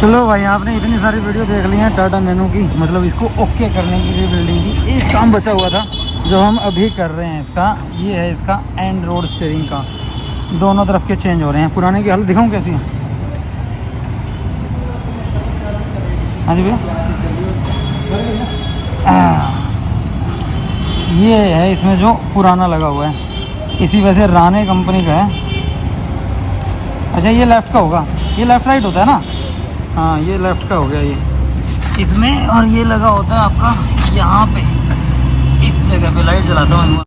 चलो भाई, आपने इतनी सारी वीडियो देख ली हैं टाटा नैनो की, मतलब इसको ओके करने की बिल्डिंग की। एक काम बचा हुआ था जो हम अभी कर रहे हैं इसका, ये है इसका एंड रोड स्टीयरिंग का। दोनों तरफ के चेंज हो रहे हैं। पुराने की हालत दिखाऊं कैसी है? हाँ जी भैया, ये है इसमें जो पुराना लगा हुआ है, इसी वजह से राने कंपनी का है। अच्छा, ये लेफ़्ट का होगा, ये लेफ़्ट राइट होता है ना? हाँ, ये लेफ़्ट का हो गया ये इसमें। और ये लगा होता है आपका यहाँ पे, इस जगह पे। लाइट जलाता हूँ।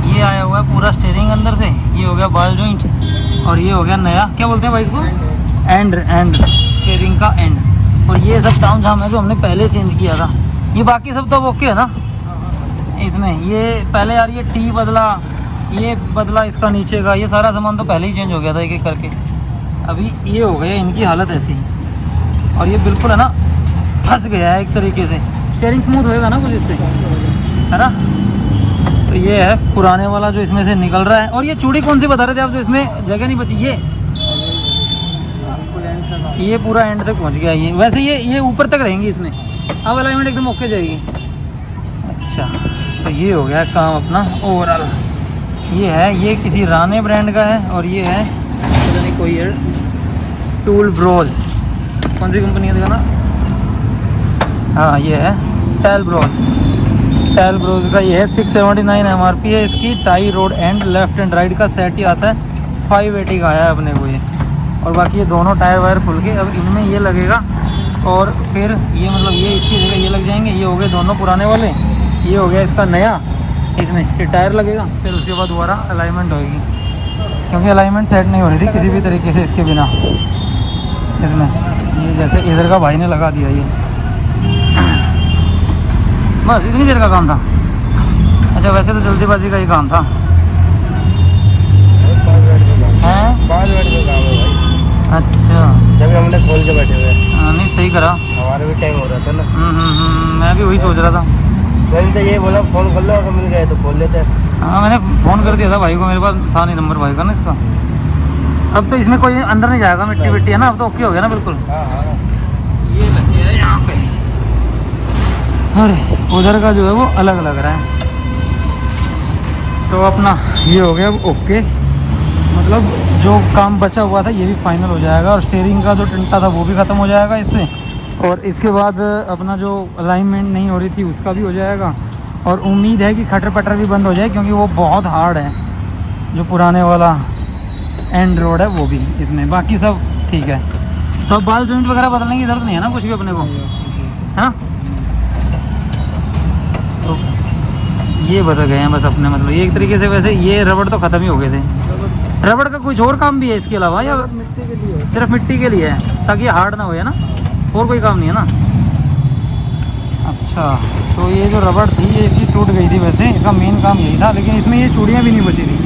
ये आया हुआ है पूरा स्टीयरिंग अंदर से। ये हो गया बॉल जॉइंट, और ये हो गया नया, क्या बोलते हैं भाई इसको? एंड स्टीयरिंग का एंड। और ये सब ताम झाम है जो हमने पहले चेंज किया था। ये बाकी सब तो अब ओके है ना इसमें? ये पहले यार ये टी बदला, ये बदला इसका नीचे का, ये सारा सामान तो पहले ही चेंज हो गया था एक एक करके। अभी ये हो गया इनकी हालत ऐसी। और ये बिल्कुल है ना फंस गया है एक तरीके से। स्टीयरिंग स्मूथ होएगा ना कुछ इससे, है ना? तो ये है पुराने वाला जो इसमें से निकल रहा है। और ये चूड़ी कौन सी बता रहे थे आप जो इसमें जगह नहीं बची? ये पूरा एंड तक पहुंच गया। ये वैसे ये ऊपर तक रहेंगी इसमें। अब अलाइनमेंट एकदम ओके जाएगी। अच्छा, तो ये हो गया काम अपना ओवरऑल। ये है, ये किसी राने ब्रांड का है। और ये है पता नहीं कोई है, टूल ब्रोज, कौन सी कंपनी है देखा ना? हाँ, ये है टेल ब्रोज का। ये है 679 MRP है इसकी। Tie road and left and right का सेट ही आता है। 580 का आया है अपने को ये। और बाकी ये दोनों टायर वायर खुल के अब इनमें ये लगेगा। और फिर ये मतलब ये इसकी जगह ये लग जाएंगे। ये हो गए दोनों पुराने वाले, ये हो गया इसका नया। इसमें फिर टायर लगेगा, फिर उसके बाद दोबारा अलाइनमेंट होगी, क्योंकि अलाइनमेंट सेट नहीं हो रही थी किसी भी तरीके से इसके बिना इसमें। ये जैसे इधर का भाई ने लगा दिया ये, बस इतनी देर का काम था। अच्छा, वैसे तो जल्दीबाजी का ही काम था। हैं? 5 मिनट का काम है भाई। अच्छा, जब हमने खोल के बैठे हुए। नहीं सही करा, हमारा भी टाइम हो रहा था ना। मैं भी वही सोच रहा था। मैंने तो ये बोला फ़ोन कर लो, अगर मिल गए तो खोल लेते हैं। हाँ, मैंने फ़ोन कर दिया था भाई को, मेरे पास था नहीं नंबर भाई का ना इसका। अब तो इसमें कोई अंदर नहीं जाएगा, मिट्टी विट्टी है ना, अब तो ओके हो गया ना बिल्कुल। हाँ हाँ, ये लग गया है यहाँ पे। अरे उधर का जो है वो अलग लग रहा है। तो अपना ये हो गया अब ओके, मतलब जो काम बचा हुआ था ये भी फाइनल हो जाएगा। और स्टीयरिंग का जो टंटा था वो भी ख़त्म हो जाएगा इससे। और इसके बाद अपना जो अलाइनमेंट नहीं हो रही थी उसका भी हो जाएगा। और उम्मीद है कि खटर पटर भी बंद हो जाए, क्योंकि वो बहुत हार्ड है जो पुराने वाला एंड रोड है वो भी इसमें। बाकी सब ठीक है। तो अब बाल जॉइंट वगैरह बदलने की ज़रूरत नहीं है ना कुछ भी अपने को, है ना? तो ये बदल गए हैं बस अपने, मतलब ये एक तरीके से। वैसे ये रबड़ तो ख़त्म ही हो गए थे। रबड़ का कुछ और काम भी है इसके अलावा, या मिट्टी के लिए? सिर्फ मिट्टी के लिए है, ताकि हार्ड ना हो, है ना? और कोई काम नहीं है ना? अच्छा, तो ये जो रबड़ थी ये इसकी टूट गई थी। वैसे इसका मेन काम यही था, लेकिन इसमें ये चूड़ियाँ भी नहीं बची थी।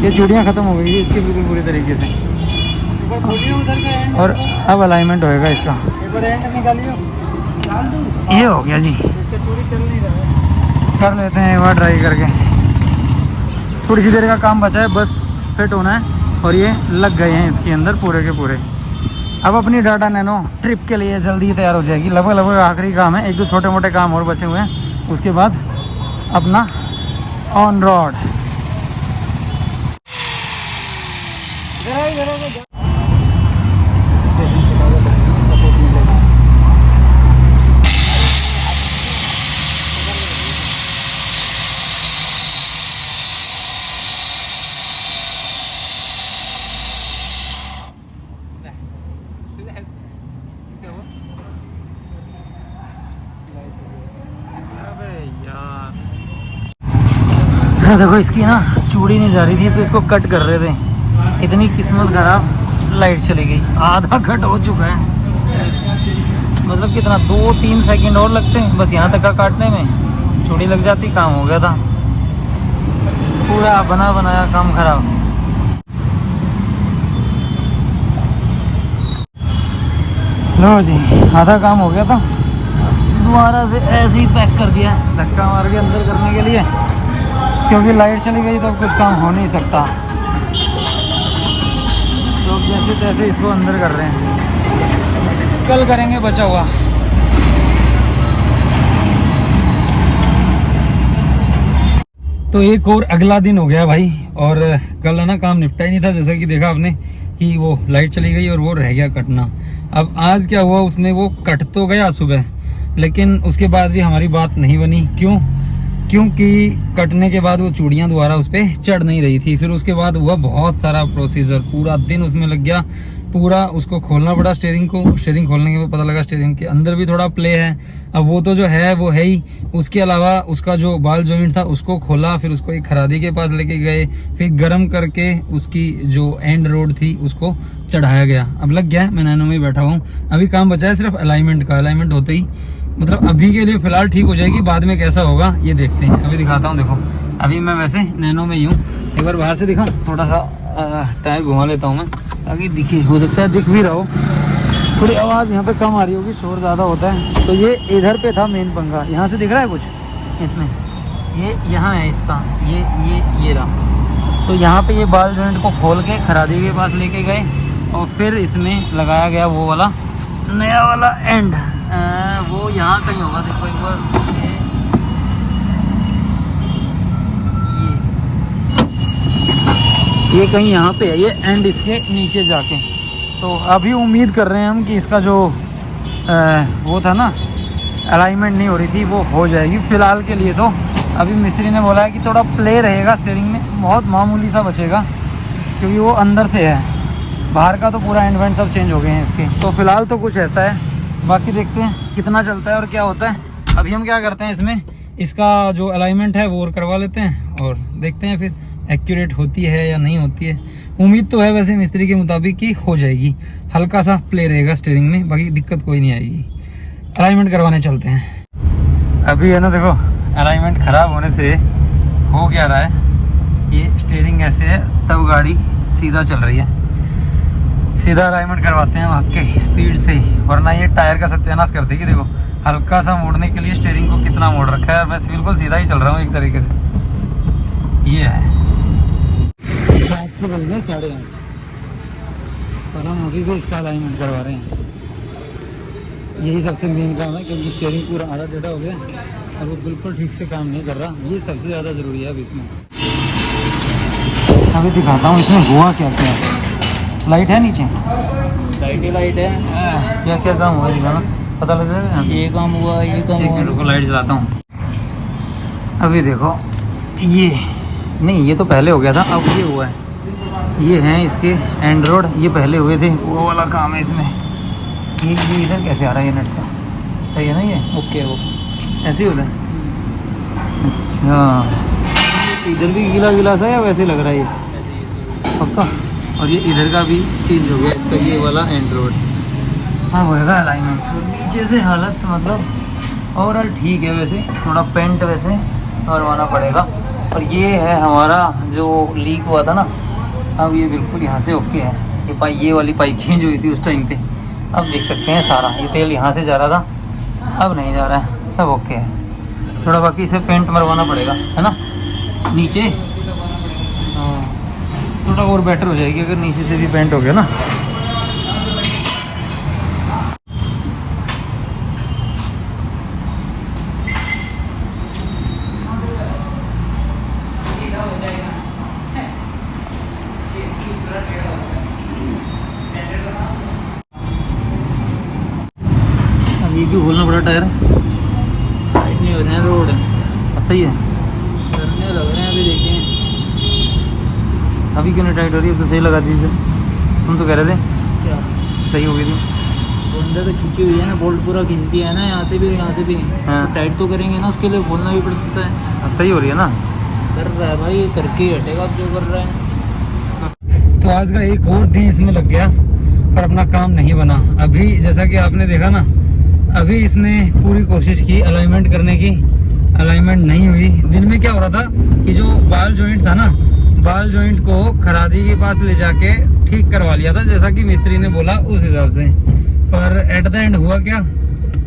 ये चूड़ियाँ ख़त्म हो गई थी इसकी बिल्कुल पूरी तरीके से। और अब अलाइनमेंट होएगा इसका। ये हो गया जी। कर लेते हैं एक बार ट्राई करके। थोड़ी सी देर का काम बचा है, बस फिट होना है। और ये लग गए हैं इसके अंदर पूरे के पूरे। अब अपनी टाटा नैनो ट्रिप के लिए जल्दी तैयार हो जाएगी। लगभग आखिरी काम है, एक दो छोटे मोटे काम और बचे हुए हैं, उसके बाद अपना ऑन रोड। देखो इसकी ना चूड़ी नहीं जा रही थी, तो इसको कट कर रहे थे। इतनी किस्मत खराब, लाइट चली गई। आधा कट हो चुका है, मतलब कितना 2-3 सेकंड और लगते हैं बस यहाँ तक का काटने में। चूड़ी लग जाती, काम हो गया था। पूरा बना बनाया काम खराब। लो जी, आधा काम हो गया था, दोबारा से ऐसे ही पैक कर दिया धक्का मार के अंदर करने के लिए, क्योंकि लाइट चली गई तो अब कुछ काम हो नहीं सकता। तो जैसे तैसे इसको अंदर कर रहे हैं। कल करेंगे बचा हुआ। तो एक और अगला दिन हो गया भाई, और कल है ना काम निपटा ही नहीं था, जैसा कि देखा आपने कि वो लाइट चली गई और वो रह गया कटना। अब आज क्या हुआ, उसमें वो कट तो गया सुबह, लेकिन उसके बाद भी हमारी बात नहीं बनी। क्योंकि कटने के बाद वो चूड़ियाँ दोबारा उस पर चढ़ नहीं रही थी। फिर उसके बाद हुआ बहुत सारा प्रोसीजर, पूरा दिन उसमें लग गया, पूरा उसको खोलना पड़ा स्टीयरिंग को। स्टीयरिंग खोलने के बाद पता लगा स्टीयरिंग के अंदर भी थोड़ा प्ले है। अब वो तो जो है वो है ही, उसके अलावा उसका जो बाल जॉइंट था उसको खोला, फिर उसको एक खरादी के पास लेके गए, फिर गर्म करके उसकी जो एंड रोड थी उसको चढ़ाया गया। अब लग गया है, मैं नैनो में ही बैठा हूँ। अभी काम बचा है सिर्फ अलाइनमेंट का। अलाइनमेंट होते ही मतलब अभी के लिए फिलहाल ठीक हो जाएगी, बाद में कैसा होगा ये देखते हैं। अभी दिखाता हूँ, देखो अभी मैं वैसे नैनो में ही हूँ। एक बार बाहर से दिखाऊँ, थोड़ा सा टायर घुमा लेता हूँ मैं ताकि दिखे, हो सकता है दिख भी रहा हो। थोड़ी आवाज़ यहाँ पे कम आ रही होगी, शोर ज़्यादा होता है। तो ये इधर पे था मेन पंखा, यहाँ से दिख रहा है कुछ इसमें, ये यहाँ है इसका, ये रहा। तो यहाँ पे ये बाल जॉइंट को खोल के खरादी के पास लेके गए और फिर इसमें लगाया गया वो वाला नया वाला एंड। वो यहाँ कहीं होगा, देखो एक बार, ये कहीं यहाँ पे है, ये एंड इसके नीचे जाके। तो अभी उम्मीद कर रहे हैं हम कि इसका जो वो था ना अलाइनमेंट नहीं हो रही थी, वो हो जाएगी। फ़िलहाल के लिए तो अभी मिस्त्री ने बोला है कि थोड़ा प्ले रहेगा स्टीयरिंग में, बहुत मामूली सा बचेगा, क्योंकि वो अंदर से है, बाहर का तो पूरा एंड वेंड सब चेंज हो गए हैं इसके। तो फ़िलहाल तो कुछ ऐसा है, बाकी देखते हैं कितना चलता है और क्या होता है। अभी हम क्या करते हैं, इसमें इसका जो अलाइनमेंट है वो और करवा लेते हैं और देखते हैं फिर एक्यूरेट होती है या नहीं होती है। उम्मीद तो है वैसे मिस्त्री के मुताबिक कि हो जाएगी, हल्का सा प्ले रहेगा स्टीयरिंग में, बाकी दिक्कत कोई नहीं आएगी। अलाइनमेंट करवाने चलते हैं। अभी है ना, देखो अलाइनमेंट ख़राब होने से हो क्या रहा है, ये स्टीयरिंग ऐसे है तब गाड़ी सीधा चल रही है। सीधा अलाइनमेंट करवाते हैं वहाँ के स्पीड से, वरना ये टायर का सत्यानाश करते कि देखो हल्का सा मोड़ने के लिए स्टीयरिंग को कितना मोड़ रखा है। और मैं बिल्कुल सीधा ही चल रहा हूँ एक तरीके से। ये है 8:30 और हम अभी भी इसका अलाइनमेंट करवा रहे हैं। यही सबसे मेन काम है, क्योंकि स्टीयरिंग पूरा आधा टेढ़ा हो गया और वो बिल्कुल ठीक से काम नहीं कर रहा। ये सबसे ज़्यादा ज़रूरी है अब इसमें। अभी दिखाता हूँ इसमें हुआ क्या क्या है। लाइट है नीचे, लाइट ही लाइट है। क्या क्या काम हुआ दिखाना, पता लग रहा है। ये काम हुआ, ये काम हुआ। रुको लाइट जलाता हूँ। अभी देखो ये नहीं, ये तो पहले हो गया था, अब ये हुआ है। ये हैं इसके एंड रोड, ये पहले हुए थे, वो वाला काम है इसमें। ये इधर कैसे आ रहा है ये नट से, सही है ना ये? ओके ऐसे ही होता है। अच्छा, इधर भी गीला गीला सा या वैसे लग रहा है ये पक्का? और ये इधर का भी चेंज हो गया इसका, ये वाला एंड रोड। हाँ होएगा अलाइनमेंट। नीचे से हालत मतलब ओवरऑल ठीक है, वैसे थोड़ा पेंट वैसे करवाना पड़ेगा। और ये है हमारा जो लीक हुआ था ना, अब ये बिल्कुल यहाँ से ओके है। ये पाइप, ये वाली पाइप चेंज हुई थी उस टाइम पे, अब देख सकते हैं सारा ये तेल यहाँ से जा रहा था, अब नहीं जा रहा है, सब ओके है। थोड़ा बाकी इसे पेंट मरवाना पड़ेगा, है ना नीचे। हाँ थोड़ा और बेटर हो जाएगी अगर नीचे से भी पेंट हो गया ना। ये क्यों खोलना पड़ा टायर? लाइट नहीं हो रहे हैं, रोड है। सही है, करने लग रहे हैं अभी, देखें अभी क्यों नहीं टाइट हो रही है? तो सही लगा दीजिए, तुम तो कह रहे थे क्या सही हो गई थी। वो अंदर से खींची हुई है ना, बोल्ट पूरा खींच दिया है ना, यहाँ से भी यहाँ से भी। हाँ। तो टाइट तो करेंगे ना, उसके लिए खोलना भी पड़ सकता है। अब सही हो रही है ना? कर रहा है भाई, करके ही हटेगा अब जो कर रहा है। तो आज का एक और दिन इसमें लग गया पर अपना काम नहीं बना। अभी जैसा कि आपने देखा ना, अभी इसमें पूरी कोशिश की अलाइनमेंट करने की, अलाइनमेंट नहीं हुई। दिन में क्या हो रहा था कि जो बाल जॉइंट था ना, बाल जॉइंट को खरादी के पास ले जाके ठीक करवा लिया था, जैसा कि मिस्त्री ने बोला उस हिसाब से। पर एट द एंड हुआ क्या,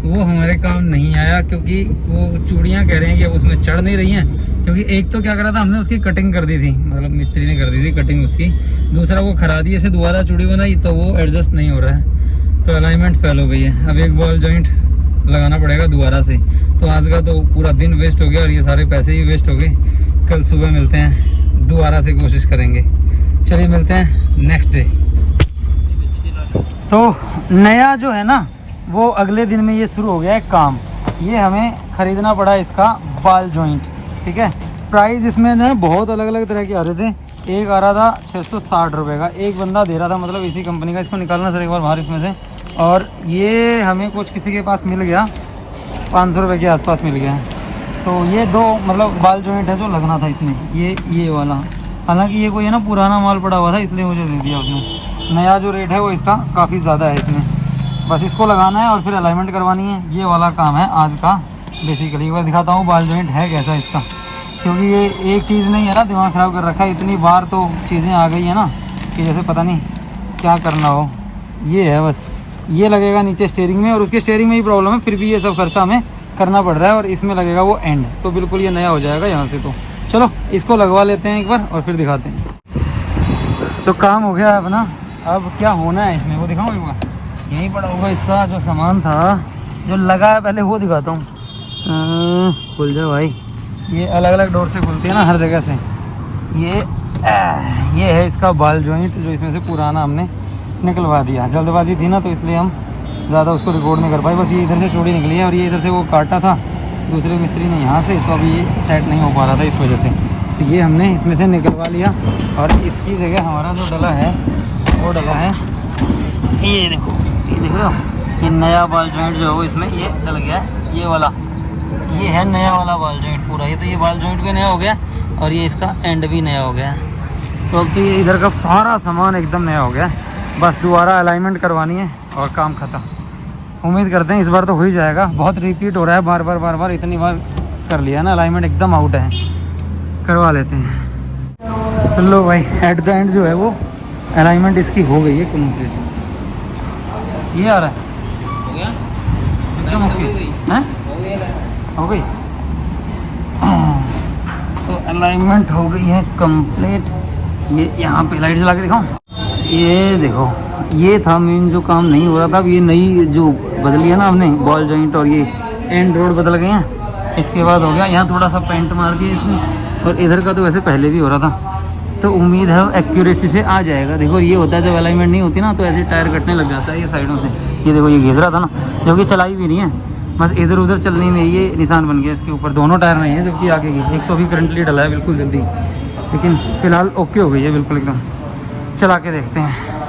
वो हमारे काम नहीं आया, क्योंकि वो चूड़ियाँ कह रहे हैं कि अब उसमें चढ़ नहीं रही हैं। क्योंकि एक तो क्या करा था हमने, उसकी कटिंग कर दी थी, मतलब मिस्त्री ने कर दी थी कटिंग उसकी। दूसरा वो खरादी से दोबारा चूड़ी बनाई तो वो एडजस्ट नहीं हो रहा है। तो अलाइनमेंट फेल हो गई है। अब एक बॉल जॉइंट लगाना पड़ेगा दोबारा से। तो आज का तो पूरा दिन वेस्ट हो गया और ये सारे पैसे ही वेस्ट हो गए। कल सुबह मिलते हैं, दोबारा से कोशिश करेंगे। चलिए मिलते हैं नेक्स्ट डे। तो नया जो है ना वो अगले दिन में ये शुरू हो गया है काम। ये हमें ख़रीदना पड़ा इसका बॉल जॉइंट, ठीक है। प्राइस इसमें ना बहुत अलग अलग तरह के आ रहे थे। एक आ रहा था 660 रुपये का, एक बंदा दे रहा था मतलब इसी कंपनी का। इसको निकालना सर एक बार बाहर इसमें से। और ये हमें कुछ किसी के पास मिल गया 500 रुपये के आसपास मिल गया। तो ये दो मतलब बॉल जॉइंट है जो लगना था इसमें, ये वाला। हालांकि ये कोई है ना पुराना माल पड़ा हुआ था इसलिए मुझे दे दिया उसने। नया जो रेट है वो इसका काफ़ी ज़्यादा है इसमें। बस इसको लगाना है और फिर अलाइनमेंट करवानी है। ये वाला काम है आज का बेसिकली। एक बार दिखाता हूँ बॉल जॉइंट है कैसा इसका, क्योंकि ये एक चीज़ नहीं है ना दिमाग ख़राब कर रखा है। इतनी बार तो चीज़ें आ गई है ना कि जैसे पता नहीं क्या करना हो। ये है बस, ये लगेगा नीचे स्टीयरिंग में और उसके स्टीयरिंग में ही प्रॉब्लम है, फिर भी ये सब खर्चा हमें करना पड़ रहा है। और इसमें लगेगा वो एंड, तो बिल्कुल ये नया हो जाएगा यहाँ से। तो चलो इसको लगवा लेते हैं एक बार और फिर दिखाते हैं। तो काम हो गया अपना, अब क्या होना है इसमें वो दिखाऊँ एक बार। यहीं पड़ा होगा इसका जो सामान था जो लगा है, पहले वो दिखाता हूँ। खुल जाओ भाई, ये अलग अलग डोर से खुलती है ना हर जगह से। ये है इसका बॉल जॉइंट जो इसमें से पुराना हमने निकलवा दिया। जल्दबाजी थी ना तो इसलिए हम ज़्यादा उसको रिकॉर्ड नहीं कर पाए। बस ये इधर से चौड़ी निकली है और ये इधर से वो काटा था दूसरे मिस्त्री ने यहाँ से, तो अभी ये सेट नहीं हो पा रहा था इस वजह से। तो ये हमने इसमें से निकलवा लिया और इसकी जगह हमारा जो डला है वो डला है, ये देखो, ये देख रहे हो, ये नया बॉल जॉइंट जो है वो इसमें ये डल गया है। ये वाला ये है नया वाला बॉल जॉइंट पूरा। ये तो ये बॉल जॉइंट भी नया हो गया और ये इसका एंड भी नया हो गया। तो अब तो ये इधर का सारा सामान एकदम नया हो गया। बस दोबारा अलाइनमेंट करवानी है और काम खत्म। उम्मीद करते हैं इस बार तो हो ही जाएगा। बहुत रिपीट हो रहा है, बार बार इतनी बार कर लिया ना, अलाइनमेंट एकदम आउट है। करवा लेते हैं। तो लो भाई, एट द एंड जो है वो अलाइनमेंट इसकी हो गई है कंप्लीट। ये आ रहा है, हो गया एकदम ओके हैं, हो गई। तो अलाइनमेंट हो गई है कंप्लीट। ये यहाँ पे लाइट जला के दिखाऊं, ये देखो, ये था मेन जो काम नहीं हो रहा था। अब ये नई जो बदली है ना हमने बॉल जॉइंट और ये एंड रोड बदल गए हैं, इसके बाद हो गया। यहाँ थोड़ा सा पेंट मार दिया इसमें और इधर का तो वैसे पहले भी हो रहा था। तो उम्मीद है एक्यूरेसी से आ जाएगा। देखो ये होता है जब अलाइनमेंट नहीं होती ना तो ऐसे टायर कटने लग जाता है ये साइडों से। ये देखो ये घिस रहा था ना, जबकि चलाई भी नहीं है, बस इधर उधर चलने में ये निशान बन गया इसके ऊपर। दोनों टायर नहीं है जबकि आगे की, एक तो अभी करंटली डला है बिल्कुल जल्दी, लेकिन फ़िलहाल ओके हो गई है बिल्कुल एकदम। चला के देखते हैं।